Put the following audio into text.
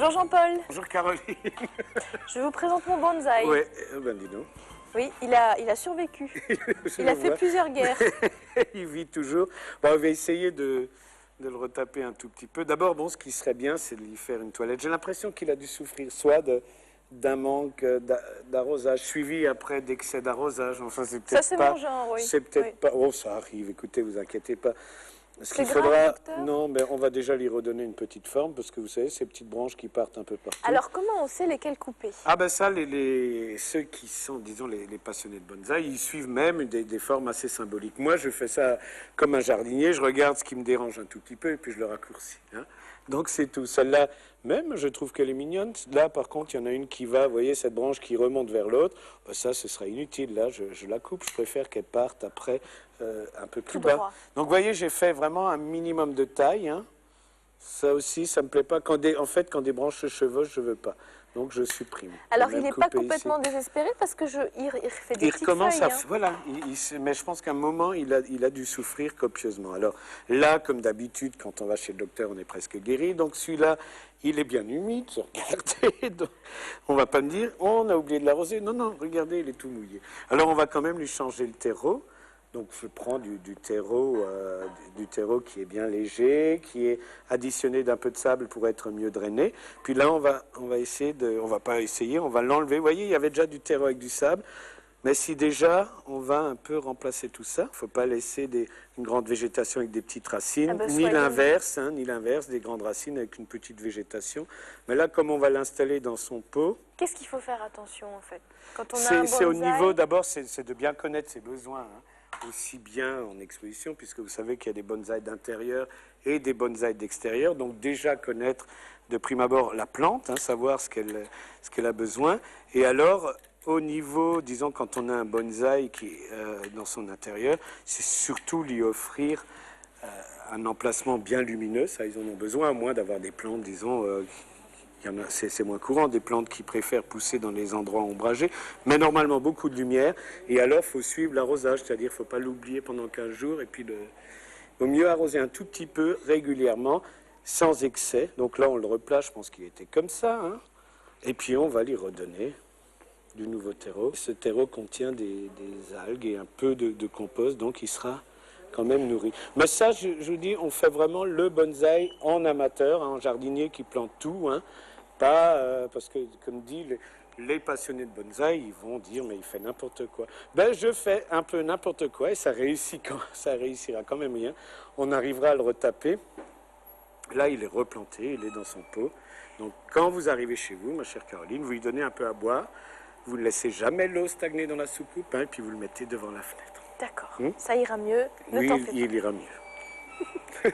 Bonjour Jean-Paul. Bonjour Caroline. Je vous présente mon bonsaï. Oui, ben dis donc. Oui, il a survécu. Il a fait plusieurs guerres. Il vit toujours. Bon, on va essayer de le retaper un tout petit peu. D'abord, bon, ce qui serait bien, c'est de lui faire une toilette. J'ai l'impression qu'il a dû souffrir soit d'un manque d'arrosage, suivi après d'excès d'arrosage. Enfin, c'est peut-être Ça, c'est pas. mon genre, oui. C'est peut-être Oui. pas. Oh, ça arrive. Écoutez, vous inquiétez pas. Ce C'est qu'il grave, faudra, docteur ? non, mais on va déjà lui redonner une petite forme parce que vous savez, ces petites branches qui partent un peu partout. Alors, comment on sait lesquels couper? Ah ben ça, ceux qui sont, disons, les passionnés de bonsaï, ils suivent même des formes assez symboliques. Moi, je fais ça comme un jardinier, je regarde ce qui me dérange un tout petit peu et puis je le raccourcis. Hein. Donc c'est tout. Celle-là, même, je trouve qu'elle est mignonne. Là, par contre, il y en a une qui va, vous voyez, cette branche qui remonte vers l'autre. Ça, ce sera inutile. Là, je la coupe. Je préfère qu'elle parte après un peu plus bas. Droit. Donc, vous voyez, j'ai fait vraiment un minimum de taille. Hein. Ça aussi, ça me plaît pas. En fait, quand des branches se chevauchent, je veux pas. Donc je supprime. Alors, il n'est pas couper complètement ici. désespéré parce que il fait des Il petites recommence feuilles. à... Hein. Voilà, mais je pense qu'à un moment, il a dû souffrir copieusement. Alors là, comme d'habitude, quand on va chez le docteur, on est presque guéri. Donc celui-là, il est bien humide, regardez. Donc, on va pas me dire, on a oublié de l'arroser. Non, non, regardez, il est tout mouillé. Alors on va quand même lui changer le terreau. Donc je prends du terreau qui est bien léger, qui est additionné d'un peu de sable pour être mieux drainé. Puis là, on va essayer on va pas essayer, on va l'enlever. Vous voyez, il y avait déjà du terreau avec du sable. Mais si déjà, on va un peu remplacer tout ça, il ne faut pas laisser une grande végétation avec des petites racines, Ah ben, ni l'inverse, des grandes racines avec une petite végétation. Mais là, comme on va l'installer dans son pot... Qu'est-ce qu'il faut faire attention, en fait, quand on a un bonsaï? C'est au niveau, d'abord, c'est de bien connaître ses besoins, hein. Aussi bien en exposition, puisque vous savez qu'il y a des bonsaïs d'intérieur et des bonsaïs d'extérieur. Donc déjà connaître de prime abord la plante, hein, savoir ce qu'elle a besoin. Et alors, au niveau, disons, quand on a un bonsaï qui est dans son intérieur, c'est surtout lui offrir un emplacement bien lumineux. Ça, ils en ont besoin, à moins d'avoir des plantes, disons... c'est moins courant, des plantes qui préfèrent pousser dans les endroits ombragés, mais normalement beaucoup de lumière. Et alors, il faut suivre l'arrosage, c'est-à-dire qu'il ne faut pas l'oublier pendant 15 jours. Et puis, il vaut mieux arroser un tout petit peu régulièrement, sans excès. Donc là, on le replace, je pense qu'il était comme ça. Hein. Et puis, on va lui redonner du nouveau terreau. Ce terreau contient des algues et un peu de compost, donc il sera quand même nourri. Mais ça, je vous dis, on fait vraiment le bonsaï en amateur, hein, en jardinier qui plante tout, hein. Pas parce que, comme dit, les passionnés de bonsaï, ils vont dire, mais il fait n'importe quoi. Ben, je fais un peu n'importe quoi et ça réussira quand même bien. On arrivera à le retaper. Là, il est replanté, il est dans son pot. Donc, quand vous arrivez chez vous, ma chère Caroline, vous lui donnez un peu à boire. Vous ne laissez jamais l'eau stagner dans la soucoupe, hein, et puis vous le mettez devant la fenêtre. D'accord, ça ira mieux. Ne Oui, t'en fais pas. il ira mieux.